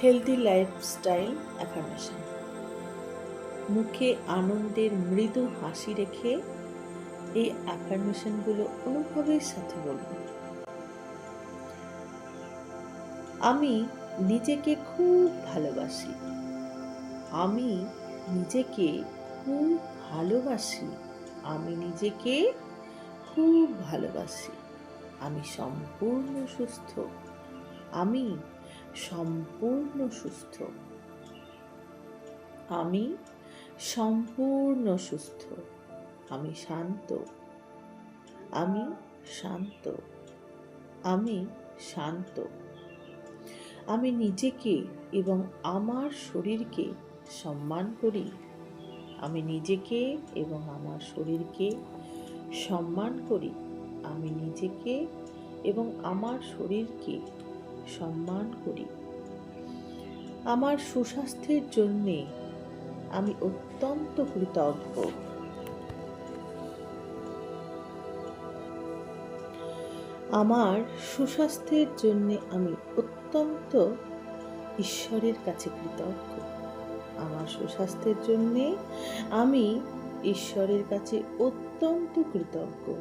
Healthy lifestyle affirmation. মুখে আনন্দের মৃদু হাসি রেখে এই অ্যাফার্মেশনগুলো অনুভবের সাথে বলুন। আমি নিজেকে খুব ভালোবাসি। আমি নিজেকে খুব ভালোবাসি। আমি নিজেকে খুব ভালোবাসি। আমি সম্পূর্ণ সুস্থ। আমি সম্পূর্ণ সুস্থ। আমি সম্পূর্ণ সুস্থ। আমি শান্ত। আমি শান্ত। আমি শান্ত। আমি নিজেকে এবং আমার শরীরকে সম্মান করি। আমি নিজেকে এবং আমার শরীরকে সম্মান করি। আমি নিজেকে এবং আমার শরীরকে সম্মান করি। আমার সুস্বাস্থ্যের জন্যে আমি অত্যন্ত কৃতজ্ঞ। আমার সুস্বাস্থ্যের জন্যে আমি অত্যন্ত ঈশ্বরের কাছে কৃতজ্ঞ। আমার সুস্বাস্থ্যের জন্যে আমি ঈশ্বরের কাছে অত্যন্ত কৃতজ্ঞ।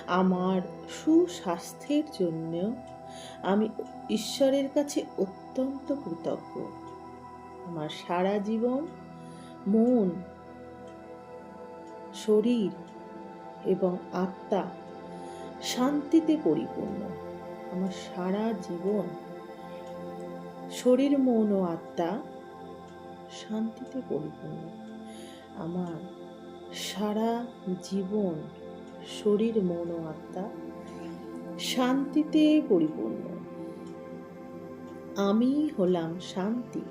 আমার সুস্বাস্থ্যের জন্য আমি ঈশ্বরের কাছে অত্যন্ত কৃতজ্ঞ। আমার সারা জীবন মন, শরীর এবং আত্মা শান্তিতে পরিপূর্ণ। আমার সারা জীবন শরীর, মন ও আত্মা শান্তিতে পরিপূর্ণ। আমার সারা জীবন শরীর, মন ও আত্মা শান্তিতে পরিপূর্ণ। আমি হলাম শান্তি।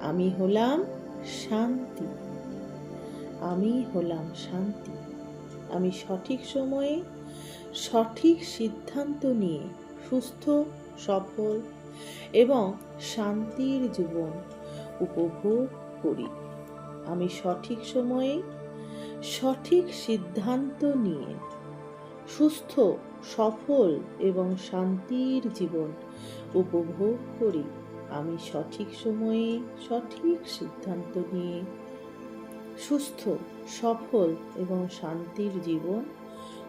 আমি হলাম শান্তি। আমি হলাম শান্তি। আমি সঠিক সময়ে সঠিক সিদ্ধান্ত নিয়ে সুস্থ, সফল এবং শান্তির জীবন উপভোগ করি। আমি সঠিক সময়ে সঠিক সিদ্ধান্ত নিয়ে সুস্থ, সফল এবং শান্তির জীবন উপভোগ করি। আমি সঠিক সময়ে সঠিক সিদ্ধান্ত নিয়ে সুস্থ, সফল এবং শান্তির জীবন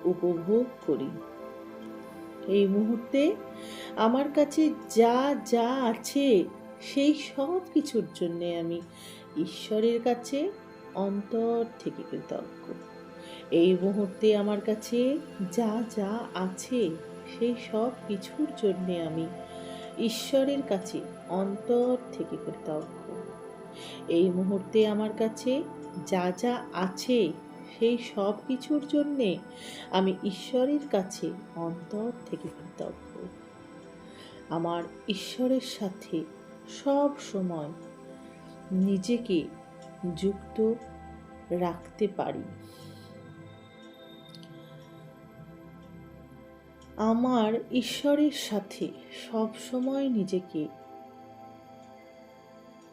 উপভোগ করি। এই মুহূর্তে আমার কাছে যা যা আছে সেই সব কিছুর জন্যে আমি ঈশ্বরের কাছে অন্তর থেকে কৃতজ্ঞ। এই মুহূর্তে আমার কাছে যা যা আছে সেই সব কিছুর জন্যে আমি ঈশ্বরের কাছে অন্তর থেকে কৃতজ্ঞ। এই মুহূর্তে আমার কাছে যা যা আছে সেই সব কিছুর জন্যে আমি ঈশ্বরের কাছে অন্তর থেকে কৃতজ্ঞ। আমার ঈশ্বরের সাথে সব সময় নিজেকে যুক্ত রাখতে পারি। আমার ঈশ্বরের সাথে সব সময় নিজেকে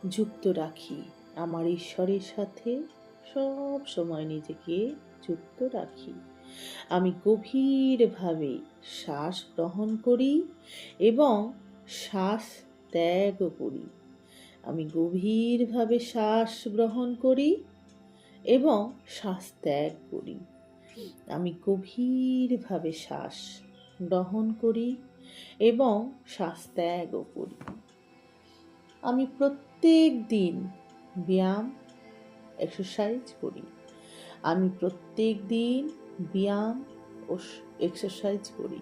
যুক্ত রাখি। আমার ঈশ্বরের সাথে সব সময় নিজেকে যুক্ত রাখি। আমি গভীরভাবে শ্বাস গ্রহণ করি এবং শ্বাস ত্যাগও করি। আমি গভীরভাবে শ্বাস গ্রহণ করি এবং শ্বাস ত্যাগ করি। আমি গভীরভাবে শ্বাস গ্রহণ করি এবং শ্বাস ত্যাগও করি। আমি প্রত্যেক দিন ব্যায়াম, এক্সারসাইজ করি। আমি প্রত্যেক দিন ব্যায়াম ও এক্সারসাইজ করি।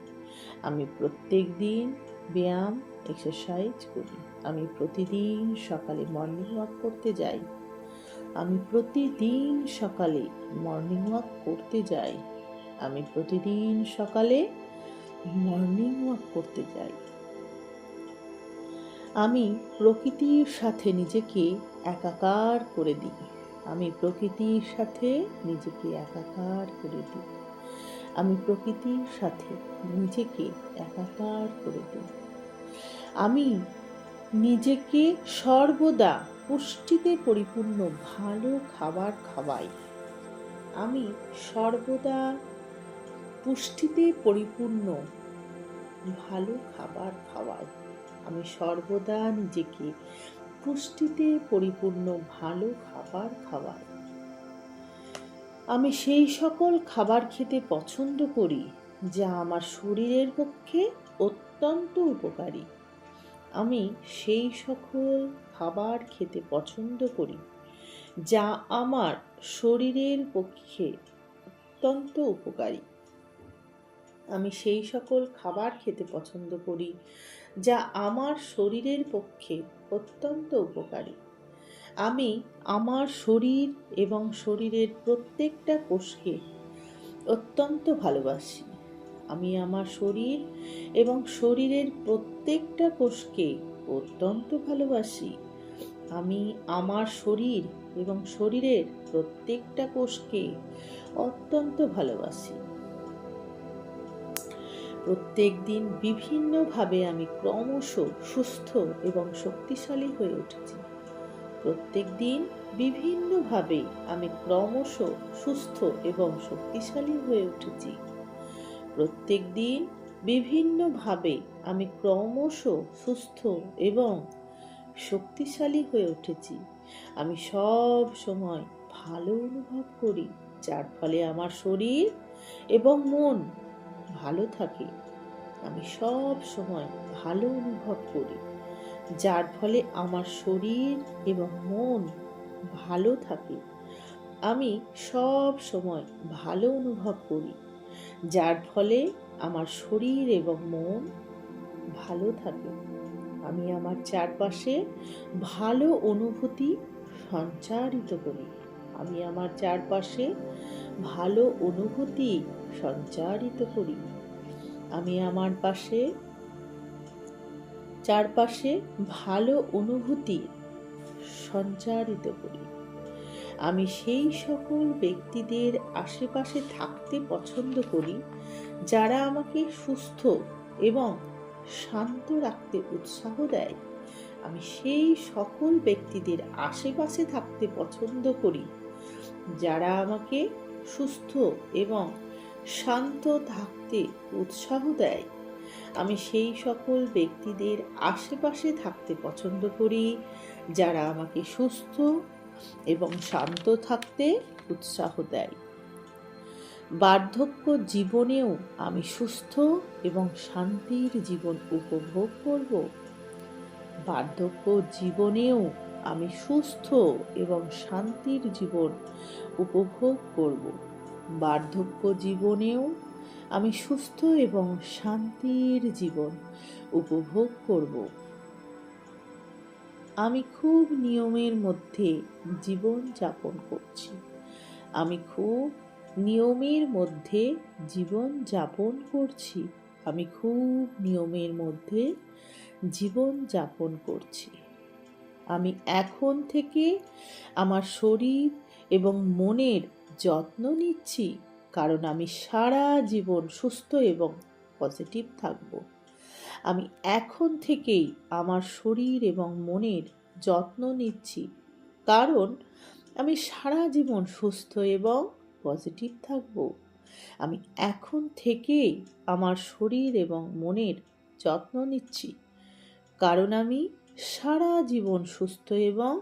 আমি প্রত্যেক দিন ব্যায়াম, এক্সারসাইজ করি। আমি প্রতিদিন সকালে মর্নিং ওয়াক করতে যাই। আমি প্রতিদিন সকালে মর্নিং ওয়াক করতে যাই। আমি প্রতিদিন সকালে মর্নিং ওয়াক করতে যাই। আমি প্রকৃতির সাথে নিজেকে একাকার করে দিই। আমি প্রকৃতির সাথে নিজেকে একাকার করে দিই। আমি প্রকৃতির সাথে নিজেকে একাকার করে দিই। আমি নিজেকে সর্বদা পুষ্টিতে পরিপূর্ণ ভালো খাবার খাওয়াই। আমি সর্বদা পুষ্টিতে পরিপূর্ণ ভালো খাবার খাওয়াই। আমি সর্বদা নিজেকে পুষ্টিতে পরিপূর্ণ ভালো খাবার খাওয়াই। আমি সেই সকল খাবার খেতে পছন্দ করি যা আমার শরীরের পক্ষে অত্যন্ত উপকারী। আমি সেই সকল খাবার খেতে পছন্দ করি যা আমার শরীরের পক্ষে অত্যন্ত উপকারী। আমি সেই সকল খাবার খেতে পছন্দ করি যা আমার শরীরের পক্ষে অত্যন্ত উপকারী। আমি আমার শরীর এবং শরীরের প্রত্যেকটা কোষকে অত্যন্ত ভালোবাসি। আমি আমার শরীর এবং শরীরের প্রত্যেকটা কোষকে অত্যন্ত ভালোবাসি। আমি আমার শরীর এবং শরীরের প্রত্যেকটা কোষকে অত্যন্ত ভালোবাসি। প্রত্যেক দিন বিভিন্নভাবে আমি ক্রমশ সুস্থ এবং শক্তিশালী হয়ে উঠেছি। প্রত্যেক দিন বিভিন্নভাবে আমি ক্রমশ সুস্থ এবং শক্তিশালী হয়ে উঠেছি। প্রত্যেক দিন বিভিন্নভাবে আমি ক্রমশ সুস্থ এবং শক্তিশালী হয়ে উঠেছি। আমি সব সময় ভালো অনুভব করি, যার ফলে আমার শরীর এবং মন ভালো থাকে। আমি সব সময় ভালো অনুভব করি, যার ফলে আমার শরীর এবং মন ভালো থাকে। আমি সব সময় ভালো অনুভব করি, যার ফলে আমার শরীর এবং মন ভালো থাকে। আমি আমার চারপাশে ভালো অনুভূতি সঞ্চারিত করি। আমি আমার চারপাশে ভালো অনুভূতি সঞ্চারিত করি। আমি আমার চারপাশে ভালো অনুভূতি সঞ্চারিত করি। আমি সেই সকল ব্যক্তিদের আশেপাশে থাকতে পছন্দ করি যারা আমাকে সুস্থ এবং শান্ত রাখতে উৎসাহ দেয়। আমি সেই সকল ব্যক্তিদের আশেপাশে থাকতে পছন্দ করি যারা আমাকে সুস্থ এবং শান্ত থাকতে উৎসাহ দেয়। আমি সেই সকল ব্যক্তিদের আশেপাশে থাকতে পছন্দ করি যারা আমাকে সুস্থ এবং শান্ত থাকতে উৎসাহ দেয়। বার্ধক্য জীবনেও আমি সুস্থ এবং শান্তির জীবন উপভোগ করব। বার্ধক্য জীবনেও আমি সুস্থ এবং শান্তির জীবন উপভোগ করব। বার্ধক্য জীবনেও আমি সুস্থ এবং শান্তির জীবন উপভোগ করব। আমি খুব নিয়মের মধ্যে জীবন যাপন করছি। আমি খুব নিয়মের মধ্যে জীবন যাপন করছি। আমি খুব নিয়মের মধ্যে জীবন যাপন করছি। আমি এখন থেকে আমার শরীর এবং মনের যত্ন নিচ্ছি, কারণ আমি সারা জীবন সুস্থ এবং পজিটিভ থাকব। আমি এখন থেকেই আমার শরীর এবং মনের যত্ন নিচ্ছি, কারণ আমি সারা জীবন সুস্থ এবং পজিটিভ থাকব। আমি এখন থেকেই আমার শরীর এবং মনের যত্ন নিচ্ছি, কারণ আমি সারা জীবন সুস্থ এবং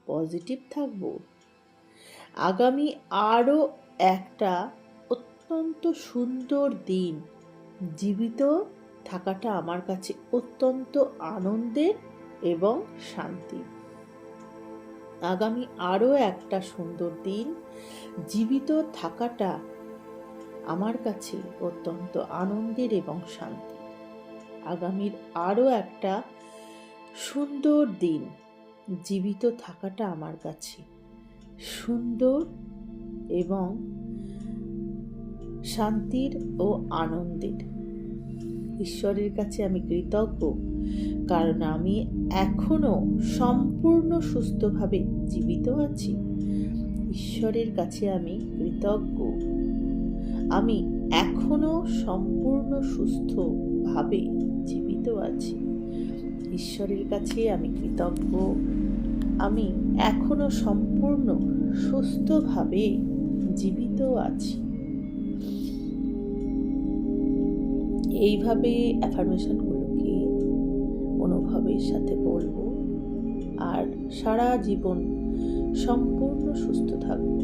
পজিটিভ থাকব। আগামী আরও একটা অত্যন্ত সুন্দর দিন জীবিত থাকাটা আমার কাছে অত্যন্ত আনন্দের এবং শান্তির। আগামী আরও একটা সুন্দর দিন জীবিত থাকাটা আমার কাছে অত্যন্ত আনন্দের এবং শান্তি। আগামীর আরও একটা সুন্দর দিন জীবিত থাকাটা আমার কাছে সুন্দর এবং শান্তির ও আনন্দের। ঈশ্বরের কাছে আমি কৃতজ্ঞ, কারণ আমি এখনো সম্পূর্ণ সুস্থভাবে জীবিত আছি। ঈশ্বরের কাছে আমি কৃতজ্ঞ, আমি এখনো সম্পূর্ণ সুস্থভাবে জীবিত আছি। ঈশ্বরের কাছে আমি কৃতজ্ঞ, আমি এখনো সম্পূর্ণ সুস্থভাবে জীবিত আছি। এইভাবে অ্যাফার্মেশনগুলোকে অনুভব গর্বের সাথে বলবো, আর সারা জীবন সম্পূর্ণ সুস্থ থাকবো।